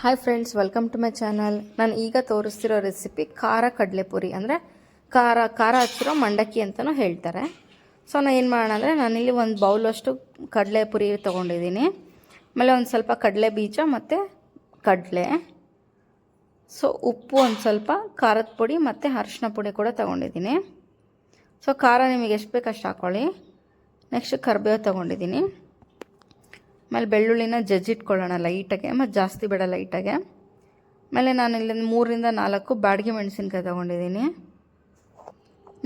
Hi friends, welcome to my channel. ನಾನು ಈಗ ತೋರಿಸ್ತಿರೋ recipe ಖಾರ ಕಡಲೆಪುರಿ, ಅಂದರೆ ಖಾರ ಹಚ್ಚಿರೋ ಮಂಡಕ್ಕಿ ಅಂತಲೂ ಹೇಳ್ತಾರೆ. ಸೊ ನಾನು ಏನು ಮಾಡೋಣ ಅಂದರೆ, ನಾನಿಲ್ಲಿ ಒಂದು ಬೌಲಷ್ಟು ಕಡಲೆಪುರಿ ತೊಗೊಂಡಿದ್ದೀನಿ. ಆಮೇಲೆ ಒಂದು ಸ್ವಲ್ಪ ಕಡಲೆ ಬೀಜ ಮತ್ತು ಕಡಲೆ, ಸೊ ಉಪ್ಪು, ಒಂದು ಸ್ವಲ್ಪ ಖಾರದ ಪುಡಿ ಮತ್ತು ಅರಿಶಿನ ಪುಡಿ ಕೂಡ ತೊಗೊಂಡಿದ್ದೀನಿ. ಸೊ ಖಾರ ನಿಮಗೆ ಎಷ್ಟು ಬೇಕು ಅಷ್ಟು ಹಾಕ್ಕೊಳ್ಳಿ. ನೆಕ್ಸ್ಟ್ ಕರಿಬೇವು ತೊಗೊಂಡಿದ್ದೀನಿ. ಆಮೇಲೆ ಬೆಳ್ಳುಳ್ಳಿನ ಜಜ್ಜಿಟ್ಕೊಳ್ಳೋಣ ಲೈಟಾಗೆ, ಮತ್ತು ಜಾಸ್ತಿ ಬೇಡ ಲೈಟಾಗೆ. ಆಮೇಲೆ ನಾನು ಇಲ್ಲಿ 3ರಿಂದ 4 ಬ್ಯಾಡಗಿ ಮೆಣಸಿನ್ಕಾಯಿ ತೊಗೊಂಡಿದ್ದೀನಿ.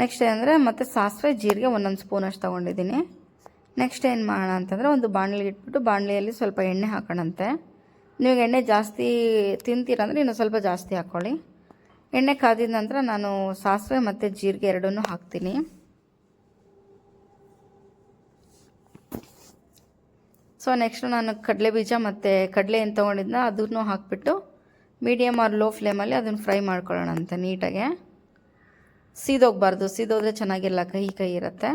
ನೆಕ್ಸ್ಟ್ ಏನಂದರೆ ಮತ್ತು ಸಾಸಿವೆ ಜೀರಿಗೆ ಒಂದೊಂದು ಸ್ಪೂನಷ್ಟು ತೊಗೊಂಡಿದ್ದೀನಿ. ನೆಕ್ಸ್ಟ್ ಏನು ಮಾಡೋಣ ಅಂತಂದರೆ, ಒಂದು ಬಾಣಲಿ ಇಟ್ಬಿಟ್ಟು ಬಾಣಲಿಯಲ್ಲಿ ಸ್ವಲ್ಪ ಎಣ್ಣೆ ಹಾಕೋಣಂತೆ. ನೀವು ಎಣ್ಣೆ ಜಾಸ್ತಿ ತಿಂತೀರಂದರೆ ಇನ್ನೂ ಸ್ವಲ್ಪ ಜಾಸ್ತಿ ಹಾಕ್ಕೊಳ್ಳಿ. ಎಣ್ಣೆ ಕಾದಿದ ನಂತರ ನಾನು ಸಾಸಿವೆ ಮತ್ತು ಜೀರಿಗೆ ಎರಡನ್ನೂ ಹಾಕ್ತೀನಿ. ಸೊ ನೆಕ್ಸ್ಟ್ ನಾನು ಕಡಲೆ ಬೀಜ ಮತ್ತು ಕಡಲೆ ಏನು ತೊಗೊಂಡಿದ್ನ ಅದನ್ನು ಹಾಕಿಬಿಟ್ಟು ಮೀಡಿಯಮ್ ಆರ್ ಲೋ ಫ್ಲೇಮಲ್ಲಿ ಅದನ್ನು ಫ್ರೈ ಮಾಡ್ಕೊಳ್ಳೋಣ ಅಂತ ನೀಟಾಗೆ. ಸೀದೋಗಬಾರ್ದು, ಸೀದೋದ್ರೆ ಚೆನ್ನಾಗಿಲ್ಲ, ಕಹಿ ಇರುತ್ತೆ.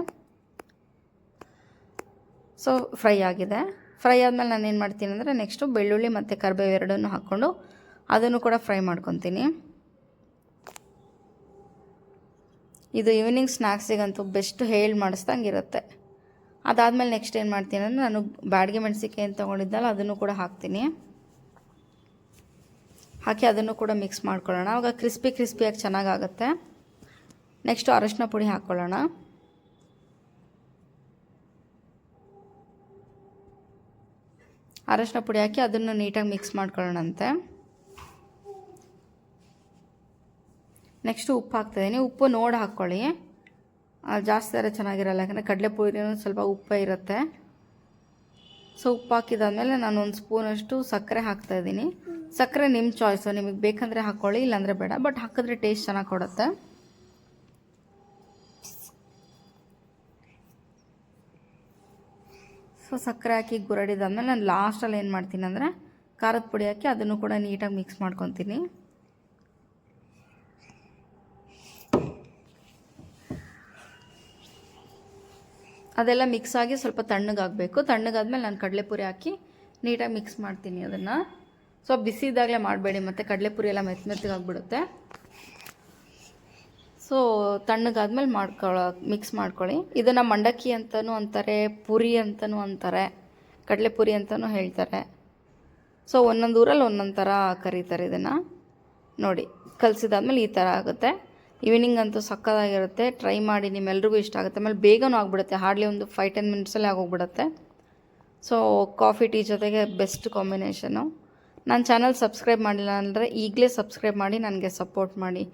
ಸೊ ಫ್ರೈ ಆಗಿದೆ. ಫ್ರೈ ಆದಮೇಲೆ ನಾನು ಏನು ಮಾಡ್ತೀನಿ ಅಂದರೆ, ನೆಕ್ಸ್ಟು ಬೆಳ್ಳುಳ್ಳಿ ಮತ್ತು ಕರಿಬೇವು ಎರಡನ್ನೂ ಹಾಕ್ಕೊಂಡು ಅದನ್ನು ಕೂಡ ಫ್ರೈ ಮಾಡ್ಕೊತೀನಿ. ಇದು ಈವ್ನಿಂಗ್ ಸ್ನ್ಯಾಕ್ಸಿಗಂತೂ ಬೆಸ್ಟ್, ಹೇಳಿ ಮಾಡಿಸ್ದಂಗೆ ಇರುತ್ತೆ. ಅದಾದಮೇಲೆ ನೆಕ್ಸ್ಟ್ ಏನು ಮಾಡ್ತೀನಿ ಅಂದರೆ, ನಾನು ಬ್ಯಾಡಗಿ ಮೆಣಸಿನ್ಕಾಯಿ ಏನು ತೊಗೊಂಡಿದ್ದಲ್ಲ ಅದನ್ನು ಕೂಡ ಹಾಕ್ತೀನಿ. ಹಾಕಿ ಅದನ್ನು ಕೂಡ ಮಿಕ್ಸ್ ಮಾಡ್ಕೊಳ್ಳೋಣ. ಆವಾಗ ಕ್ರಿಸ್ಪಿಯಾಗಿ ಚೆನ್ನಾಗಾಗುತ್ತೆ. ನೆಕ್ಸ್ಟು ಅರಿಶಿನ ಪುಡಿ ಹಾಕ್ಕೊಳ್ಳೋಣ. ಅರಿಶಿನ ಪುಡಿ ಹಾಕಿ ಅದನ್ನು ನೀಟಾಗಿ ಮಿಕ್ಸ್ ಮಾಡ್ಕೊಳ್ಳೋಣಂತೆ. ನೆಕ್ಸ್ಟು ಉಪ್ಪು ಹಾಕ್ತಾಯಿದ್ದೀನಿ. ಉಪ್ಪು ನೋಡಿ ಹಾಕ್ಕೊಳ್ಳಿ, ಜಾಸ್ತಿ ಆದರೆ ಚೆನ್ನಾಗಿರಲ್ಲ, ಯಾಕಂದರೆ ಕಡಲೆಪುರಿನೂ ಸ್ವಲ್ಪ ಉಪ್ಪೇ ಇರುತ್ತೆ. ಸೊ ಉಪ್ಪು ಹಾಕಿದಾದ್ಮೇಲೆ ನಾನು ಒಂದು ಸ್ಪೂನಷ್ಟು ಸಕ್ಕರೆ ಹಾಕ್ತಾಯಿದ್ದೀನಿ. ಸಕ್ಕರೆ ನಿಮ್ಮ ಚಾಯ್ಸು, ನಿಮಗೆ ಬೇಕಂದರೆ ಹಾಕ್ಕೊಳ್ಳಿ, ಇಲ್ಲಾಂದರೆ ಬೇಡ, ಬಟ್ ಹಾಕಿದ್ರೆ ಟೇಸ್ಟ್ ಚೆನ್ನಾಗಿ ಕೊಡುತ್ತೆ. ಸೊ ಸಕ್ಕರೆ ಹಾಕಿ ಗುರಡಿದಾದ್ಮೇಲೆ ನಾನು ಲಾಸ್ಟಲ್ಲಿ ಏನು ಮಾಡ್ತೀನಿ ಅಂದರೆ, ಖಾರದ ಪುಡಿ ಹಾಕಿ ಅದನ್ನು ಕೂಡ ನೀಟಾಗಿ ಮಿಕ್ಸ್ ಮಾಡ್ಕೊತೀನಿ. ಅದೆಲ್ಲ ಮಿಕ್ಸ್ ಆಗಿ ಸ್ವಲ್ಪ ತಣ್ಣಗಾಗಬೇಕು. ತಣ್ಣಗಾದ್ಮೇಲೆ ನಾನು ಕಡಲೆಪುರಿ ಹಾಕಿ ನೀಟಾಗಿ ಮಿಕ್ಸ್ ಮಾಡ್ತೀನಿ ಅದನ್ನು. ಸೊ ಬಿಸಿ ಇದ್ದಾಗಲೇ ಮಾಡಬೇಡಿ, ಮತ್ತು ಕಡಲೆಪುರಿ ಎಲ್ಲ ಮೆತ್ತಗಾಗ್ಬಿಡುತ್ತೆ. ಸೊ ತಣ್ಣಗಾದ್ಮೇಲೆ ಮಿಕ್ಸ್ ಮಾಡ್ಕೊಳ್ಳಿ. ಇದನ್ನು ಮಂಡಕ್ಕಿ ಅಂತಲೂ ಅಂತಾರೆ, ಪುರಿ ಅಂತಲೂ ಅಂತಾರೆ, ಕಡಲೆಪುರಿ ಅಂತಲೂ ಹೇಳ್ತಾರೆ. ಸೊ ಒಂದೊಂದು ಊರಲ್ಲಿ ಒಂದೊಂದು ಥರ ಕರೀತಾರೆ ಇದನ್ನು. ನೋಡಿ, ಕಲಸಿದಾದ್ಮೇಲೆ ಈ ಥರ ಆಗುತ್ತೆ. ಈವ್ನಿಂಗ್ ಅಂತೂ ಸಕ್ಕತ್ತಾಗಿರುತ್ತೆ, ಟ್ರೈ ಮಾಡಿ, ನಿಮ್ಮೆಲ್ರಿಗೂ ಇಷ್ಟ ಆಗುತ್ತೆ. ಆಮೇಲೆ ಬೇಗನೂ ಆಗಿಬಿಡುತ್ತೆ, ಹಾರ್ಡ್ಲಿ ಒಂದು 5-10 ಮಿನಿಟ್ಸಲ್ಲೇ ಆಗೋಗ್ಬಿಡುತ್ತೆ. ಸೊ ಕಾಫಿ ಟೀ ಜೊತೆಗೆ ಬೆಸ್ಟ್ ಕಾಂಬಿನೇಷನು. ನನ್ನ ಚಾನಲ್ ಸಬ್ಸ್ಕ್ರೈಬ್ ಮಾಡಿಲ್ಲ ಅಂದರೆ ಈಗಲೇ ಸಬ್ಸ್ಕ್ರೈಬ್ ಮಾಡಿ ನನಗೆ ಸಪೋರ್ಟ್ ಮಾಡಿ.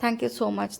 Thank you so much.